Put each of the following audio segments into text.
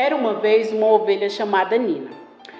Era uma vez uma ovelha chamada Nina.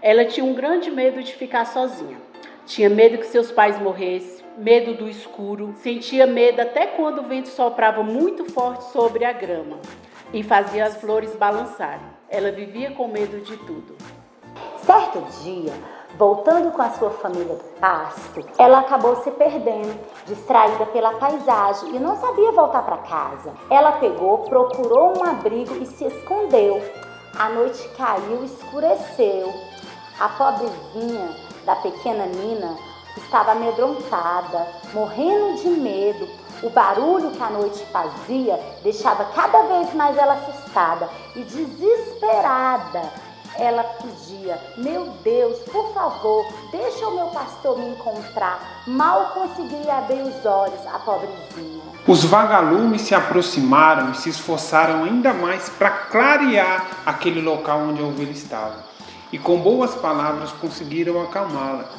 Ela tinha um grande medo de ficar sozinha. Tinha medo que seus pais morressem, medo do escuro, sentia medo até quando o vento soprava muito forte sobre a grama e fazia as flores balançarem. Ela vivia com medo de tudo. Certo dia, voltando com a sua família do pasto, ela acabou se perdendo, distraída pela paisagem e não sabia voltar para casa. Ela procurou um abrigo e se escondeu. A noite caiu e escureceu. A pobrezinha da pequena Nina estava amedrontada, morrendo de medo. O barulho que a noite fazia deixava cada vez mais ela assustada e desesperada. Ela pedia: meu Deus, por favor, deixa o meu pastor me encontrar. Mal conseguia abrir os olhos, a pobrezinha. Os vagalumes se aproximaram e se esforçaram ainda mais para clarear aquele local onde a ovelha estava. E com boas palavras conseguiram acalmá-la.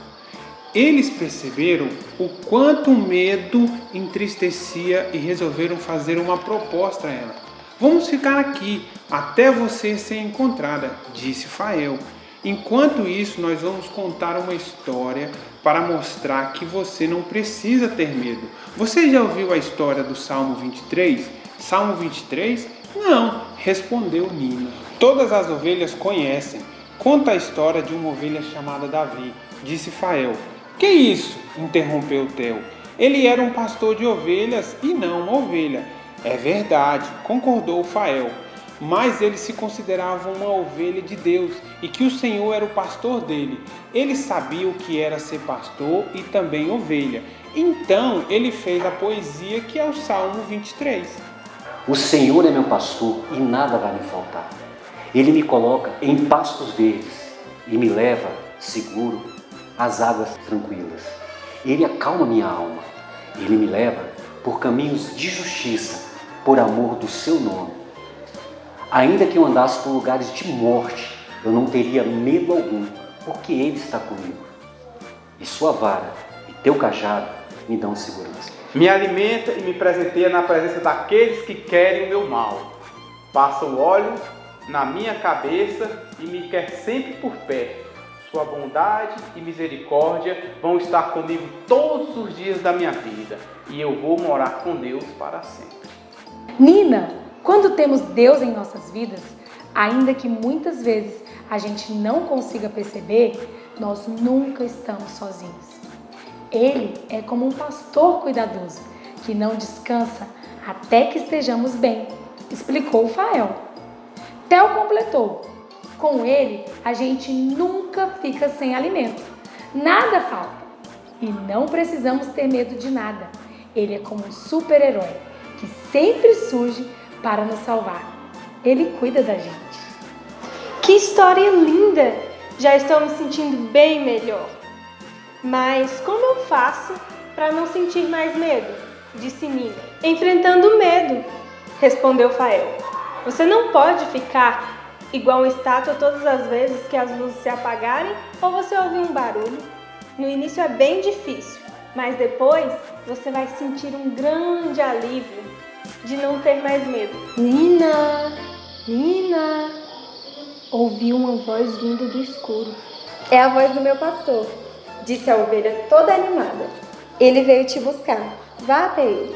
Eles perceberam o quanto o medo entristecia e resolveram fazer uma proposta a ela. Vamos ficar aqui até você ser encontrada, disse Fael. Enquanto isso, nós vamos contar uma história para mostrar que você não precisa ter medo. Você já ouviu a história do Salmo 23? Salmo 23? Não, respondeu Nina. Todas as ovelhas conhecem. Conta a história de uma ovelha chamada Davi, disse Fael. Que isso? Interrompeu Theo. Ele era um pastor de ovelhas e não uma ovelha. É verdade, concordou Fael. Mas ele se considerava uma ovelha de Deus e que o Senhor era o pastor dele. Ele sabia o que era ser pastor e também ovelha. Então ele fez a poesia que é o Salmo 23. O Senhor é meu pastor e nada vai me faltar. Ele me coloca em pastos verdes e me leva seguro às águas tranquilas. Ele acalma minha alma. Ele me leva por caminhos de justiça, por amor do seu nome. Ainda que eu andasse por lugares de morte, eu não teria medo algum, porque Ele está comigo. E sua vara e teu cajado me dão segurança. Me alimenta e me presenteia na presença daqueles que querem o meu mal. Passa o óleo na minha cabeça e me quer sempre por perto. Sua bondade e misericórdia vão estar comigo todos os dias da minha vida, e eu vou morar com Deus para sempre. Nina, quando temos Deus em nossas vidas, ainda que muitas vezes a gente não consiga perceber, nós nunca estamos sozinhos. Ele é como um pastor cuidadoso, que não descansa até que estejamos bem, explicou Fael. Theo completou: com ele a gente nunca fica sem alimento, nada falta e não precisamos ter medo de nada. Ele é como um super-herói que sempre surge para nos salvar. Ele cuida da gente. Que história linda! Já estou me sentindo bem melhor. Mas como eu faço para não sentir mais medo? Disse Nina. Enfrentando o medo, respondeu Fael. Você não pode ficar igual uma estátua todas as vezes que as luzes se apagarem ou você ouvir um barulho. No início é bem difícil, mas depois você vai sentir um grande alívio de não ter mais medo. Nina, Nina, ouvi uma voz vindo do escuro. É a voz do meu pastor, disse a ovelha toda animada. Ele veio te buscar, vá até ele.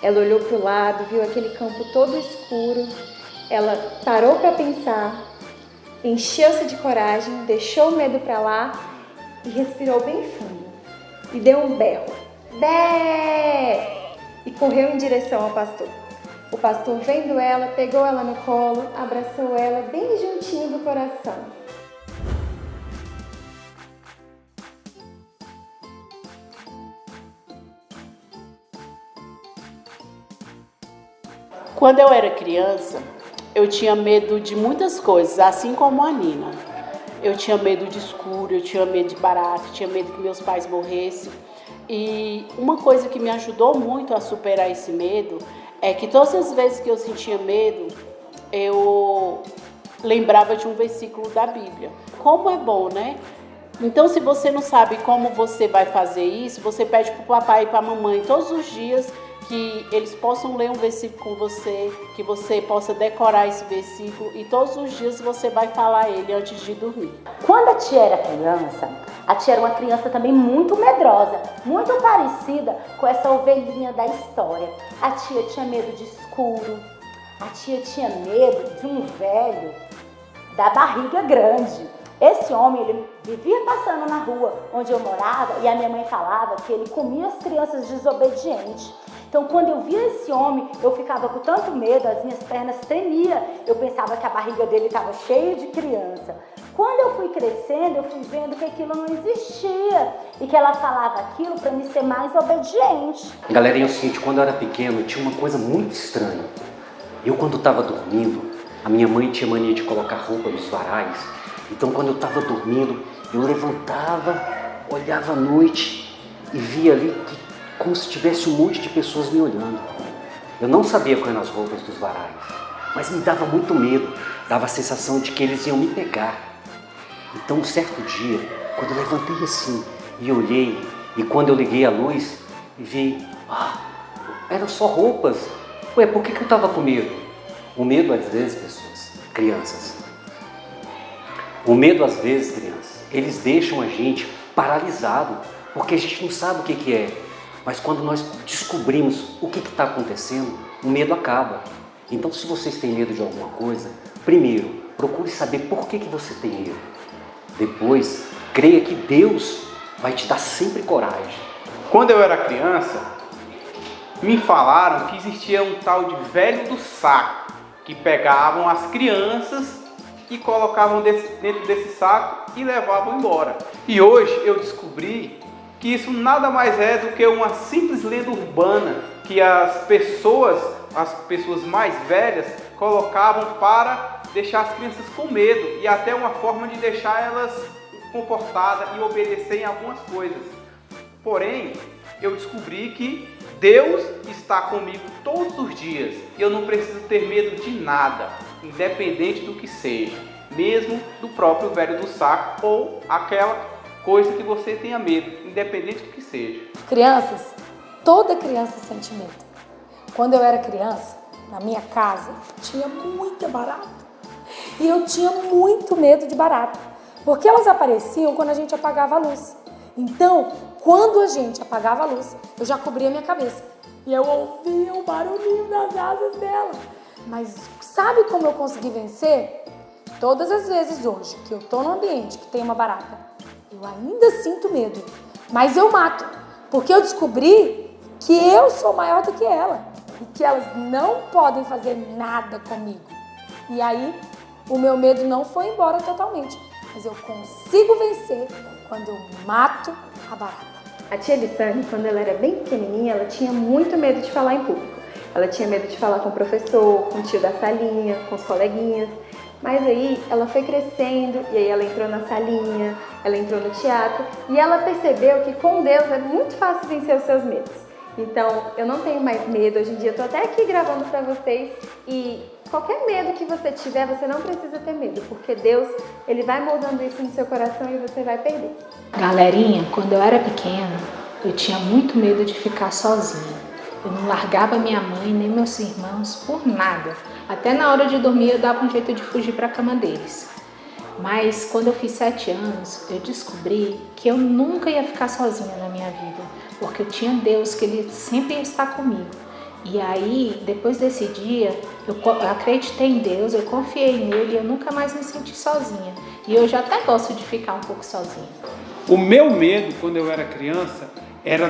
Ela olhou para o lado, viu aquele campo todo escuro. Ela parou para pensar, encheu-se de coragem, deixou o medo para lá e respirou bem fundo. E deu um berro. Bé! E correu em direção ao pastor. O pastor, vendo ela, pegou ela no colo, abraçou ela bem juntinho do coração. Quando eu era criança, eu tinha medo de muitas coisas, assim como a Nina. Eu tinha medo de escuro, eu tinha medo de barato, tinha medo que meus pais morressem. E uma coisa que me ajudou muito a superar esse medo é que todas as vezes que eu sentia medo, eu lembrava de um versículo da Bíblia. Como é bom, né? Então, se você não sabe como você vai fazer isso, você pede para o papai e para a mamãe todos os dias que eles possam ler um versículo com você, que você possa decorar esse versículo e todos os dias você vai falar ele antes de dormir. Quando a tia era criança, a tia era uma criança também muito medrosa, muito parecida com essa ovelhinha da história. A tia tinha medo de escuro, a tia tinha medo de um velho da barriga grande. Esse homem, ele vivia passando na rua onde eu morava e a minha mãe falava que ele comia as crianças desobedientes. Então, quando eu via esse homem, eu ficava com tanto medo, as minhas pernas tremiam. Eu pensava que a barriga dele estava cheia de criança. Quando eu fui crescendo, eu fui vendo que aquilo não existia e que ela falava aquilo para me ser mais obediente. Galerinha, é o seguinte, quando eu era pequeno, tinha uma coisa muito estranha. Eu, quando estava dormindo, a minha mãe tinha mania de colocar roupa nos varais. Então, quando eu estava dormindo, eu levantava, olhava à noite e via ali como se tivesse um monte de pessoas me olhando. Eu não sabia quais eram as roupas dos varais, mas me dava muito medo, dava a sensação de que eles iam me pegar. Então, um certo dia, quando eu levantei assim e olhei, e quando eu liguei a luz, vi, eram só roupas. Ué, por que eu estava com medo? O medo, às vezes, pessoas, crianças, o medo, às vezes, crianças, eles deixam a gente paralisado, porque a gente não sabe o que é. Mas quando nós descobrimos o que está acontecendo, o medo acaba. Então, se vocês têm medo de alguma coisa, primeiro, procure saber por que você tem medo. Depois, creia que Deus vai te dar sempre coragem. Quando eu era criança, me falaram que existia um tal de velho do saco, que pegavam as crianças e colocavam dentro desse saco e levavam embora. E hoje eu descobri que isso nada mais é do que uma simples lenda urbana que as pessoas mais velhas colocavam para deixar as crianças com medo e até uma forma de deixar elas comportadas e obedecer em algumas coisas. Porém, eu descobri que Deus está comigo todos os dias e eu não preciso ter medo de nada, independente do que seja, mesmo do próprio velho do saco ou aquela coisa que você tenha medo, independente do que seja. Crianças, toda criança sente medo. Quando eu era criança, na minha casa, tinha muita barata. E eu tinha muito medo de barata, porque elas apareciam quando a gente apagava a luz. Então, quando a gente apagava a luz, eu já cobria a minha cabeça. E eu ouvia o barulhinho das asas dela. Mas sabe como eu consegui vencer? Todas as vezes hoje que eu tô num ambiente que tem uma barata, eu ainda sinto medo. Mas eu mato, porque eu descobri que eu sou maior do que ela. E que elas não podem fazer nada comigo. E aí, o meu medo não foi embora totalmente. Mas eu consigo vencer quando eu mato a barata. A tia Lissane, quando ela era bem pequenininha, ela tinha muito medo de falar em público. Ela tinha medo de falar com o professor, com o tio da salinha, com os coleguinhas. Mas aí ela foi crescendo e aí ela entrou na salinha, ela entrou no teatro e ela percebeu que com Deus é muito fácil vencer os seus medos. Então, eu não tenho mais medo. Hoje em dia eu tô até aqui gravando pra vocês e qualquer medo que você tiver, você não precisa ter medo, porque Deus, Ele vai moldando isso no seu coração e você vai perder. Galerinha, quando eu era pequena, eu tinha muito medo de ficar sozinha. Eu não largava minha mãe nem meus irmãos por nada. Até na hora de dormir eu dava um jeito de fugir para a cama deles. Mas quando eu fiz 7 anos, eu descobri que eu nunca ia ficar sozinha na minha vida, porque eu tinha Deus, que Ele sempre ia estar comigo. E aí, depois desse dia, eu acreditei em Deus, eu confiei nele e eu nunca mais me senti sozinha. E hoje eu até gosto de ficar um pouco sozinha. O meu medo, quando eu era criança, era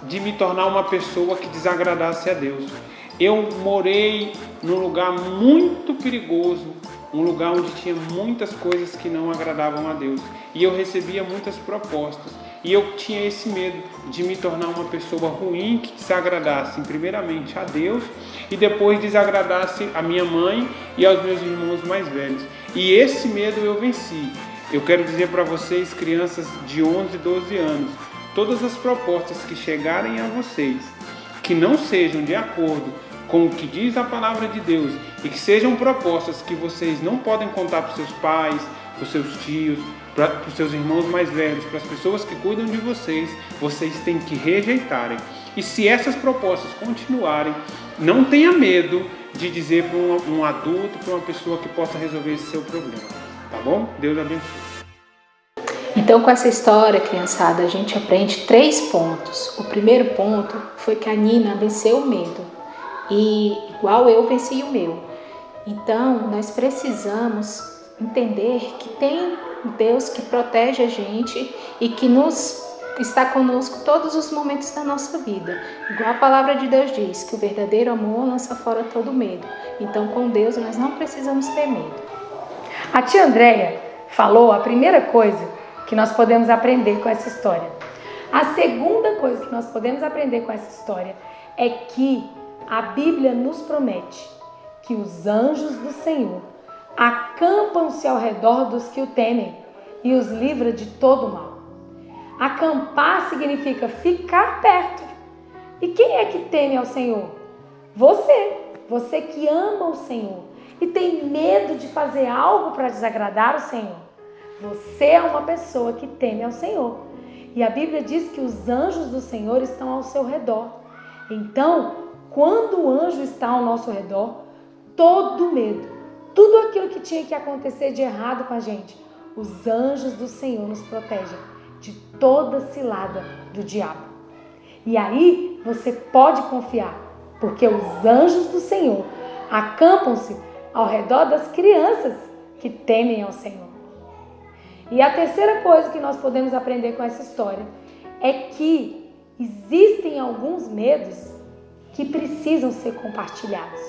de me tornar uma pessoa que desagradasse a Deus. Eu morei num lugar muito perigoso, um lugar onde tinha muitas coisas que não agradavam a Deus. E eu recebia muitas propostas. E eu tinha esse medo de me tornar uma pessoa ruim que desagradasse primeiramente a Deus e depois desagradasse a minha mãe e aos meus irmãos mais velhos. E esse medo eu venci. Eu quero dizer para vocês, crianças de 11 e 12 anos, todas as propostas que chegarem a vocês, que não sejam de acordo com o que diz a palavra de Deus e que sejam propostas que vocês não podem contar para os seus pais, para os seus tios, para os seus irmãos mais velhos, para as pessoas que cuidam de vocês, vocês têm que rejeitarem. E se essas propostas continuarem, não tenha medo de dizer para um adulto, para uma pessoa que possa resolver esse seu problema. Tá bom? Deus abençoe. Então, com essa história, criançada, a gente aprende 3 pontos. O primeiro ponto foi que a Nina venceu o medo. E igual eu venci o meu. Então, nós precisamos entender que tem Deus que protege a gente e que está conosco todos os momentos da nossa vida. Igual a palavra de Deus diz, que o verdadeiro amor lança fora todo medo. Então, com Deus, nós não precisamos ter medo. A tia Andréia falou a primeira coisa que nós podemos aprender com essa história. A segunda coisa que nós podemos aprender com essa história é que a Bíblia nos promete que os anjos do Senhor acampam-se ao redor dos que o temem e os livra de todo o mal. Acampar significa ficar perto. E quem é que teme ao Senhor? Você que ama o Senhor e tem medo de fazer algo para desagradar o Senhor. Você é uma pessoa que teme ao Senhor. E a Bíblia diz que os anjos do Senhor estão ao seu redor. Então, quando o anjo está ao nosso redor, todo medo, tudo aquilo que tinha que acontecer de errado com a gente, os anjos do Senhor nos protegem de toda cilada do diabo. E aí você pode confiar, porque os anjos do Senhor acampam-se ao redor das crianças que temem ao Senhor. E a terceira coisa que nós podemos aprender com essa história é que existem alguns medos que precisam ser compartilhados.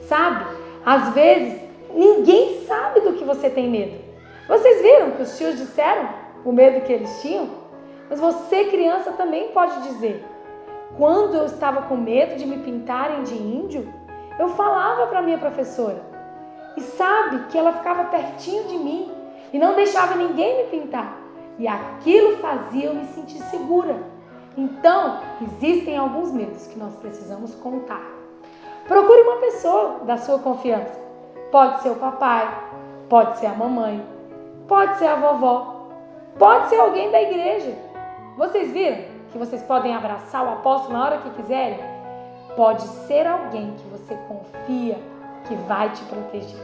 Sabe? Às vezes, ninguém sabe do que você tem medo. Vocês viram que os tios disseram o medo que eles tinham? Mas você, criança, também pode dizer. Quando eu estava com medo de me pintarem de índio, eu falava para minha professora. E sabe que ela ficava pertinho de mim e não deixava ninguém me pintar. E aquilo fazia eu me sentir segura. Então, existem alguns medos que nós precisamos contar. Procure uma pessoa da sua confiança. Pode ser o papai, pode ser a mamãe, pode ser a vovó, pode ser alguém da igreja. Vocês viram que vocês podem abraçar o apóstolo na hora que quiserem? Pode ser alguém que você confia que vai te proteger.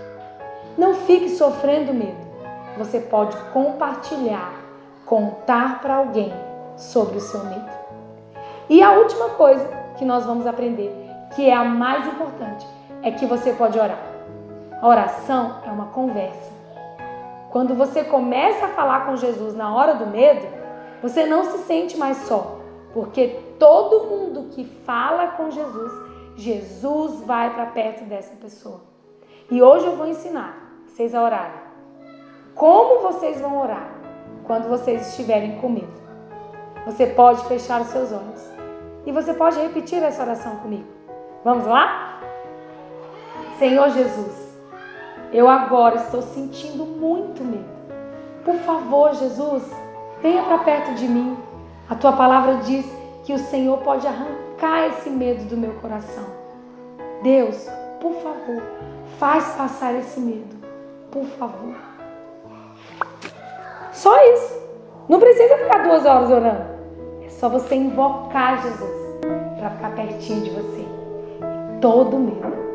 Não fique sofrendo medo. Você pode compartilhar, contar para alguém sobre o seu medo. E a última coisa que nós vamos aprender, que é a mais importante, é que você pode orar. A oração é uma conversa. Quando você começa a falar com Jesus na hora do medo, você não se sente mais só, porque todo mundo que fala com Jesus, Jesus vai para perto dessa pessoa. E hoje eu vou ensinar vocês a orarem. Como vocês vão orar quando vocês estiverem com medo? Você pode fechar os seus olhos e você pode repetir essa oração comigo. Vamos lá? Senhor Jesus, eu agora estou sentindo muito medo. Por favor, Jesus, venha para perto de mim. A tua palavra diz que o Senhor pode arrancar esse medo do meu coração. Deus, por favor, faz passar esse medo. Por favor. Só isso. Não precisa ficar 2 horas orando. É só você invocar Jesus para ficar pertinho de você. E todo medo